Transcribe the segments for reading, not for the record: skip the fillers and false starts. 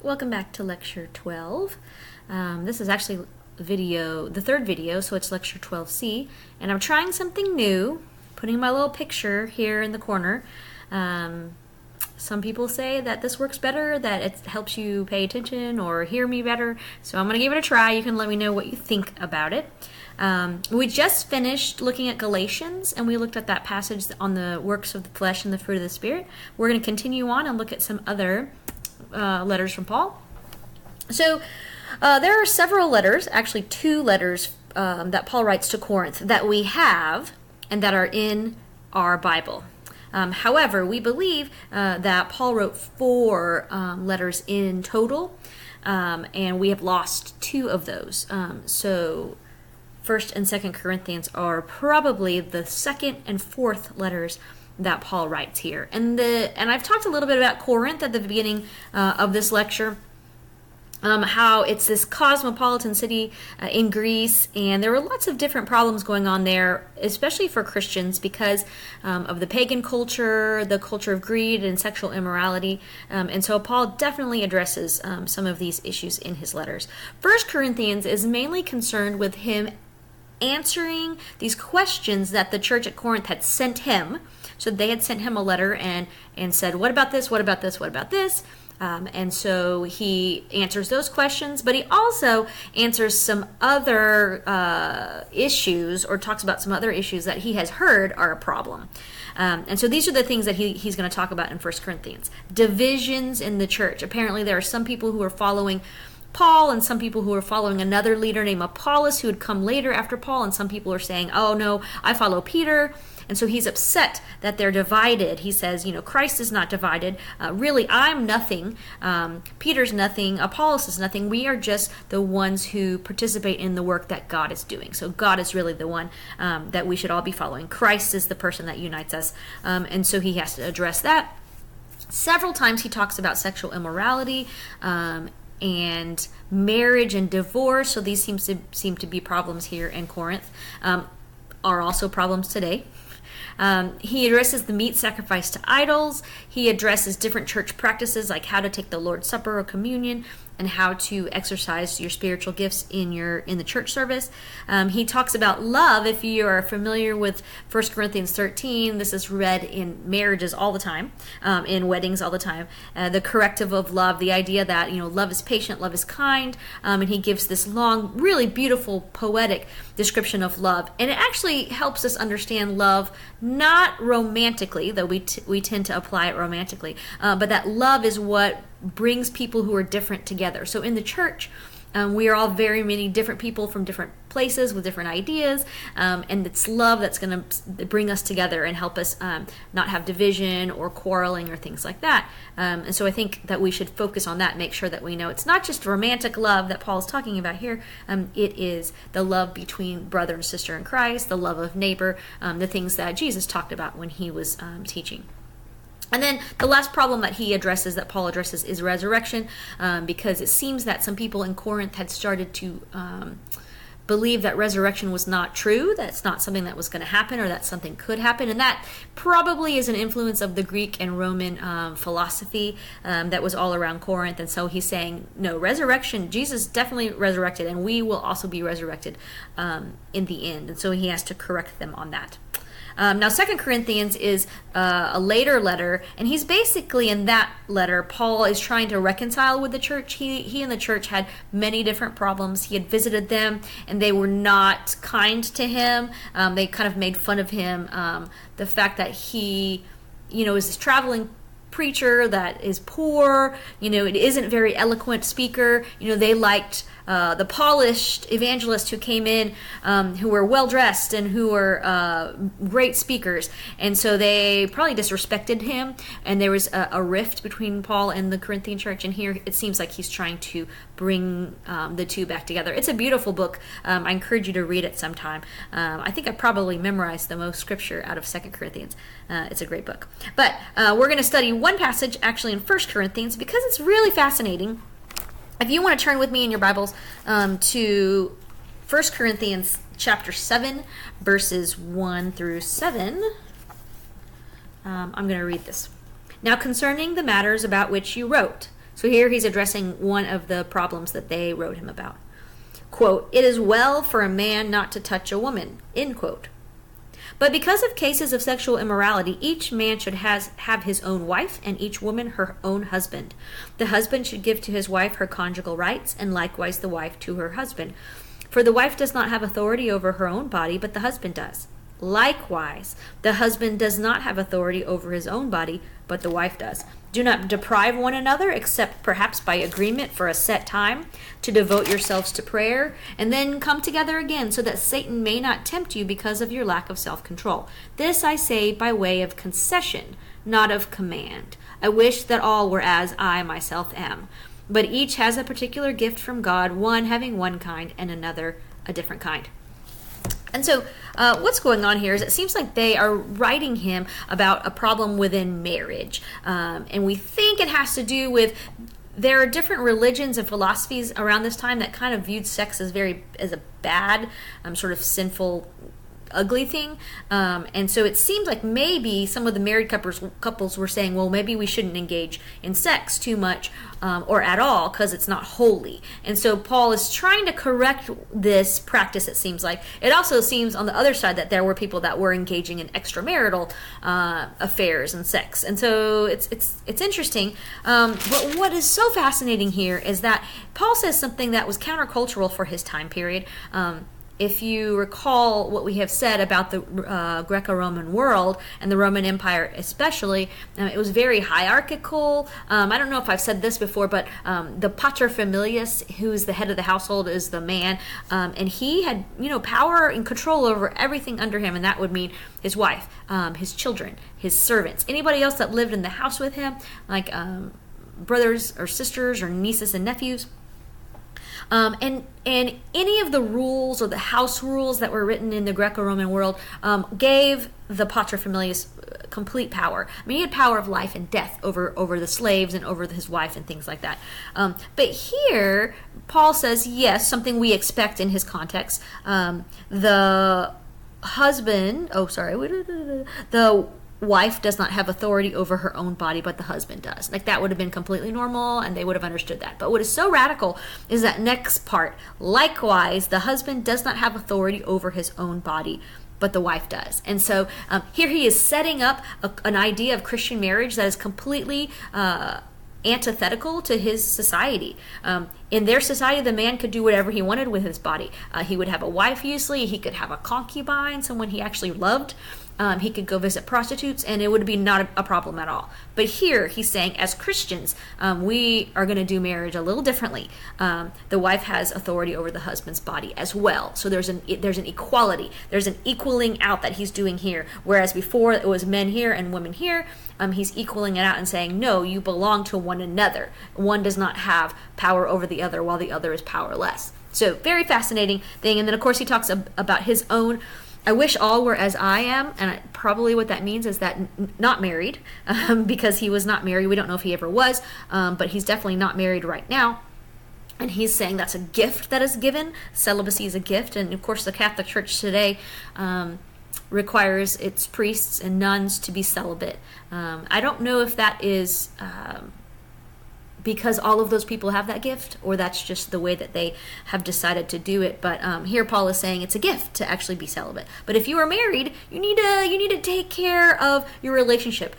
Welcome back to Lecture 12. This is actually the third video, so it's Lecture 12C, and I'm trying something new, putting my little picture here in the corner. Some people say that this works better, that it helps you pay attention or hear me better, so I'm going to give it a try. You can let me know what you think about it. We just finished looking at Galatians, and we looked at that passage on the works of the flesh and the fruit of the Spirit. We're going to continue on and look at some other letters from Paul. So there are several letters, actually two letters that Paul writes to Corinth that we have and that are in our Bible. However, we believe that Paul wrote four letters in total, and we have lost two of those. So 1st and 2nd Corinthians are probably the second and fourth letters that Paul writes here. And I've talked a little bit about Corinth at the beginning of this lecture, how it's this cosmopolitan city in Greece, and there were lots of different problems going on there, especially for Christians, because of the pagan culture, the culture of greed and sexual immorality. And so Paul definitely addresses some of these issues in his letters. 1 Corinthians is mainly concerned with him answering these questions that the church at Corinth had sent him. So they had sent him a letter and said, what about this, what about this, what about this? And so he answers those questions, but he also answers some other issues, or talks about some other issues that he has heard are a problem. And so these are the things that he's going to talk about in 1 Corinthians. Divisions in the church. Apparently there are some people who are following Paul and some people who are following another leader named Apollos who had come later after Paul, and some people are saying, oh no, I follow Peter. And so he's upset that they're divided. He says, Christ is not divided. Really, I'm nothing. Peter's nothing. Apollos is nothing. We are just the ones who participate in the work that God is doing. So God is really the one that we should all be following. Christ is the person that unites us. And so he has to address that. Several times he talks about sexual immorality and marriage and divorce. So these seem to be problems here in Corinth. Are also problems today. He addresses the meat sacrificed to idols. He addresses different church practices like how to take the Lord's Supper or communion and how to exercise your spiritual gifts in the church service. He talks about love. If you are familiar with 1 Corinthians 13, this is read in marriages all the time, in weddings all the time. The corrective of love, the idea that love is patient, love is kind, and he gives this long, really beautiful, poetic description of love. And it actually helps us understand love not romantically, though we tend to apply it romantically, but that love is what brings people who are different together. So in the church, we are all very many different people from different places with different ideas, and it's love that's going to bring us together and help us not have division or quarreling or things like that. And so I think that we should focus on that, make sure that we know it's not just romantic love that Paul's talking about here. It is the love between brother and sister in Christ, the love of neighbor, the things that Jesus talked about when he was teaching. And then the last problem that Paul addresses, is resurrection, because it seems that some people in Corinth had started to believe that resurrection was not true, that it's not something that was going to happen, or that something could happen. And that probably is an influence of the Greek and Roman philosophy that was all around Corinth. And so he's saying, no, resurrection, Jesus definitely resurrected, and we will also be resurrected in the end. And so he has to correct them on that. Now, 2 Corinthians is a later letter, and he's basically, in that letter, Paul is trying to reconcile with the church. He and the church had many different problems. He had visited them, and they were not kind to him. They kind of made fun of him. The fact that he, is this traveling preacher that is poor, it isn't a very eloquent speaker. They liked the polished evangelist who came in, who were well-dressed and who were great speakers. And so they probably disrespected him, and there was a rift between Paul and the Corinthian church. And here it seems like he's trying to bring the two back together. It's a beautiful book. I encourage you to read it sometime. I think I probably memorized the most scripture out of 2 Corinthians. It's a great book. But we're going to study one passage actually in 1 Corinthians because it's really fascinating. If you want to turn with me in your Bibles to 1 Corinthians chapter 7, verses 1 through 7, I'm going to read this. Now concerning the matters about which you wrote, So here he's addressing one of the problems that they wrote him about. Quote, "It is well for a man not to touch a woman," end quote. "But because of cases of sexual immorality, each man should have his own wife and each woman her own husband. The husband should give to his wife her conjugal rights, and likewise the wife to her husband. For the wife does not have authority over her own body, but the husband does. Likewise, the husband does not have authority over his own body, but the wife does. Do not deprive one another, except perhaps by agreement for a set time, to devote yourselves to prayer, and then come together again, so that Satan may not tempt you because of your lack of self-control. This I say by way of concession, not of command. I wish that all were as I myself am. But each has a particular gift from God, one having one kind and another a different kind." And so what's going on here is it seems like they are writing him about a problem within marriage. And we think it has to do with there are different religions and philosophies around this time that kind of viewed sex as a bad, sort of sinful, ugly thing. And so it seems like maybe some of the married couples were saying, well, maybe we shouldn't engage in sex too much or at all because it's not holy. And so Paul is trying to correct this practice, it seems like. It also seems on the other side that there were people that were engaging in extramarital affairs and sex. And so it's interesting. But what is so fascinating here is that Paul says something that was countercultural for his time period. If you recall what we have said about the Greco-Roman world and the Roman Empire especially, it was very hierarchical. I don't know if I've said this before, but the paterfamilias, who's the head of the household, is the man, and he had power and control over everything under him, and that would mean his wife, his children, his servants, anybody else that lived in the house with him, like brothers or sisters or nieces and nephews. And any of the rules or the house rules that were written in the Greco-Roman world gave the paterfamilias complete power. I mean, he had power of life and death over the slaves and over his wife and things like that. But here, Paul says, yes, something we expect in his context. The wife does not have authority over her own body, but the husband does. Like, that would have been completely normal, and they would have understood that. But what is so radical is that next part. Likewise, the husband does not have authority over his own body, but the wife does. And so here he is setting up an idea of Christian marriage that is completely antithetical to his society. In their society, the man could do whatever he wanted with his body. He would have a wife usually. He could have a concubine, someone he actually loved. He could go visit prostitutes, and it would be not a problem at all. But here he's saying, as Christians, we are going to do marriage a little differently. The wife has authority over the husband's body as well. So there's an equality. There's an equaling out that he's doing here. Whereas before it was men here and women here, he's equaling it out and saying, no, you belong to one another. One does not have power over the other while the other is powerless. So very fascinating thing. And then, of course, he talks about his own. I wish all were as I am, and probably what that means is that not married, because he was not married. We don't know if he ever was, but he's definitely not married right now. And he's saying that's a gift that is given. Celibacy is a gift, and of course the Catholic Church today requires its priests and nuns to be celibate. I don't know if that is because all of those people have that gift, or that's just the way that they have decided to do it. But here Paul is saying it's a gift to actually be celibate. But if you are married, you need to take care of your relationship.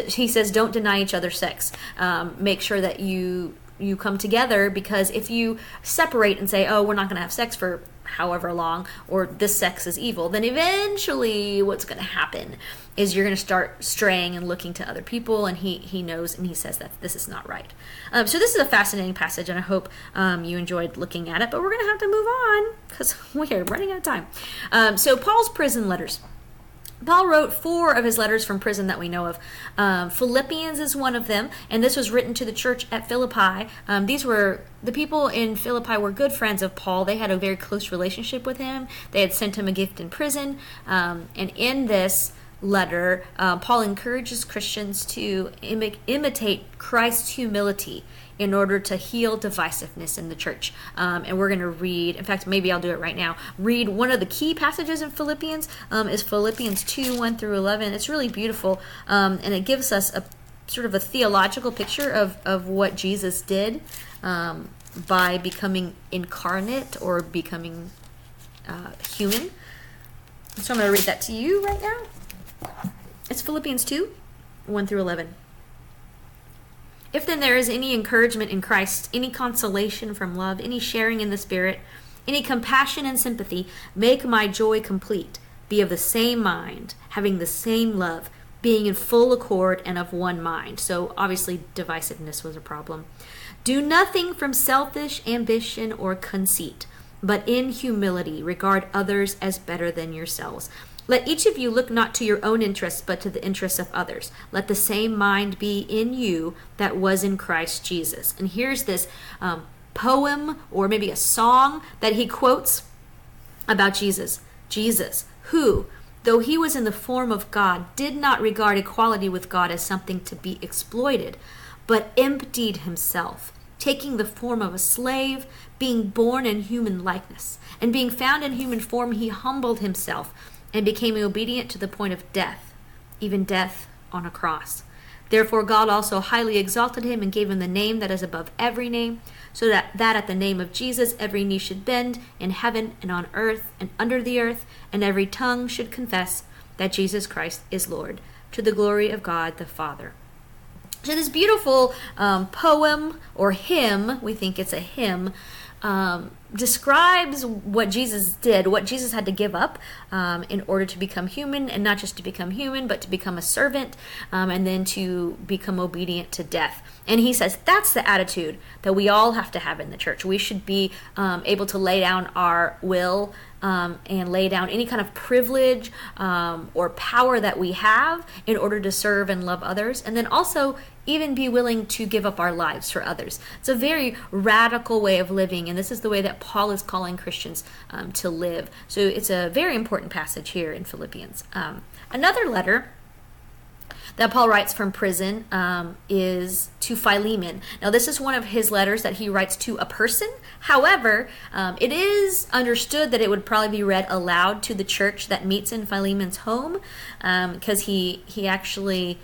He says, don't deny each other sex. Make sure that you come together, because if you separate and say, oh, we're not going to have sex for however long, or this sex is evil, then eventually what's going to happen is you're going to start straying and looking to other people, and he knows, and he says that this is not right. So this is a fascinating passage, and I hope you enjoyed looking at it, but we're going to have to move on because we are running out of time. So Paul's prison letters. Paul wrote 4 of his letters from prison that we know of. Philippians is one of them, and this was written to the church at Philippi. The people in Philippi were good friends of Paul. They had a very close relationship with him. They had sent him a gift in prison, and in this letter, Paul encourages Christians to imitate Christ's humility in order to heal divisiveness in the church. And we're going to read, in fact, maybe I'll do it right now, read one of the key passages in Philippians, is Philippians 2, 1 through 11. It's really beautiful, and it gives us sort of a theological picture of what Jesus did by becoming incarnate or becoming human. So I'm going to read that to you right now. It's Philippians 2, 1 through 11. If then there is any encouragement in Christ, any consolation from love, any sharing in the Spirit, any compassion and sympathy, make my joy complete. Be of the same mind, having the same love, being in full accord and of one mind. So obviously divisiveness was a problem. Do nothing from selfish ambition or conceit, but in humility regard others as better than yourselves. Let each of you look not to your own interests, but to the interests of others. Let the same mind be in you that was in Christ Jesus. And here's this poem or maybe a song that he quotes about Jesus. Jesus, who, though he was in the form of God, did not regard equality with God as something to be exploited, but emptied himself, taking the form of a slave, being born in human likeness. And being found in human form, he humbled himself and became obedient to the point of death, even death on a cross. Therefore God also highly exalted him and gave him the name that is above every name, so that at the name of Jesus every knee should bend in heaven and on earth and under the earth, and every tongue should confess that Jesus Christ is Lord, to the glory of God the Father. So this beautiful poem or hymn, we think it's a hymn, describes what Jesus did, what Jesus had to give up in order to become human, and not just to become human, but to become a servant, and then to become obedient to death. And he says that's the attitude that we all have to have in the church. We should be able to lay down our will and lay down any kind of privilege or power that we have in order to serve and love others, and then also even be willing to give up our lives for others. It's a very radical way of living, and this is the way that Paul is calling Christians to live. So it's a very important passage here in Philippians. Another letter that Paul writes from prison is to Philemon. Now, this is one of his letters that he writes to a person. However, it is understood that it would probably be read aloud to the church that meets in Philemon's home, because he actually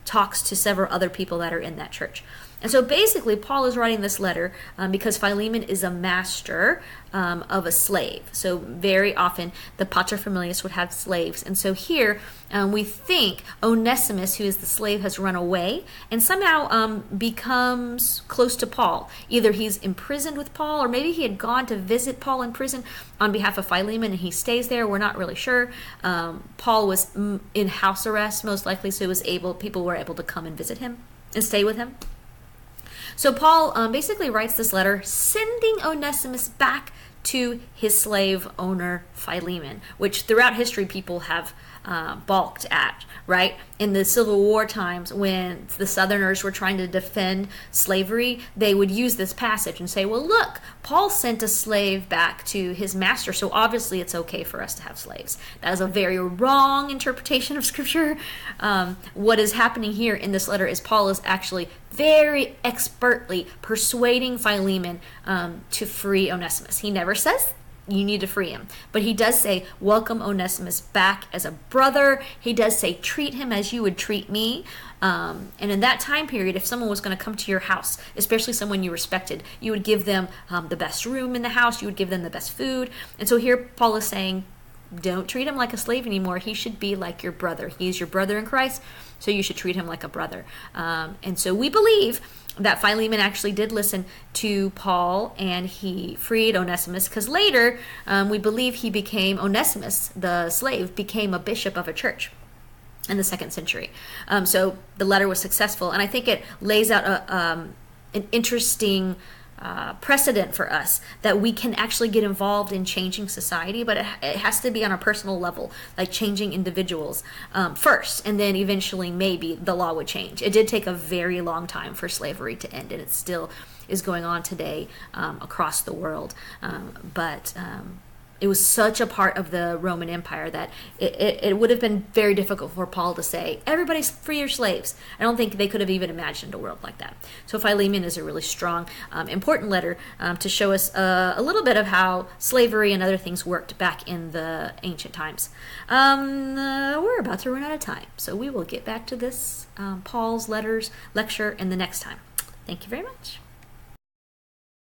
talks to several other people that are in that church. And so basically, Paul is writing this letter because Philemon is a master of a slave. So very often, the paterfamilias would have slaves. And so here, we think Onesimus, who is the slave, has run away and somehow becomes close to Paul. Either he's imprisoned with Paul, or maybe he had gone to visit Paul in prison on behalf of Philemon, and he stays there. We're not really sure. Paul was in house arrest, most likely, so people were able to come and visit him and stay with him. So Paul basically writes this letter sending Onesimus back to his slave owner Philemon, which throughout history people have balked at, right? In the Civil War times, when the Southerners were trying to defend slavery, they would use this passage and say, well, look, Paul sent a slave back to his master, so obviously it's okay for us to have slaves. That is a very wrong interpretation of Scripture. What is happening here in this letter is Paul is actually very expertly persuading Philemon to free Onesimus. He never says you need to free him, but he does say welcome Onesimus back as a brother. He does say treat him as you would treat me. And in that time period, if someone was going to come to your house, especially someone you respected, you would give them the best room in the house. You would give them the best food. And so here Paul is saying, don't treat him like a slave anymore. He should be like your brother. He's your brother in Christ, so you should treat him like a brother. And so we believe that Philemon actually did listen to Paul, and he freed Onesimus, because later we believe he became, Onesimus, the slave, became a bishop of a church in the 2nd century. So the letter was successful, and I think it lays out an interesting precedent for us that we can actually get involved in changing society, but it has to be on a personal level, like changing individuals first, and then eventually maybe the law would change. It did take a very long time for slavery to end, and it still is going on today across the world. But it was such a part of the Roman Empire that it would have been very difficult for Paul to say, everybody's free your slaves. I don't think they could have even imagined a world like that. So Philemon is a really strong, important letter to show us a little bit of how slavery and other things worked back in the ancient times. We're about to run out of time, so we will get back to this Paul's lecture in the next time. Thank you very much.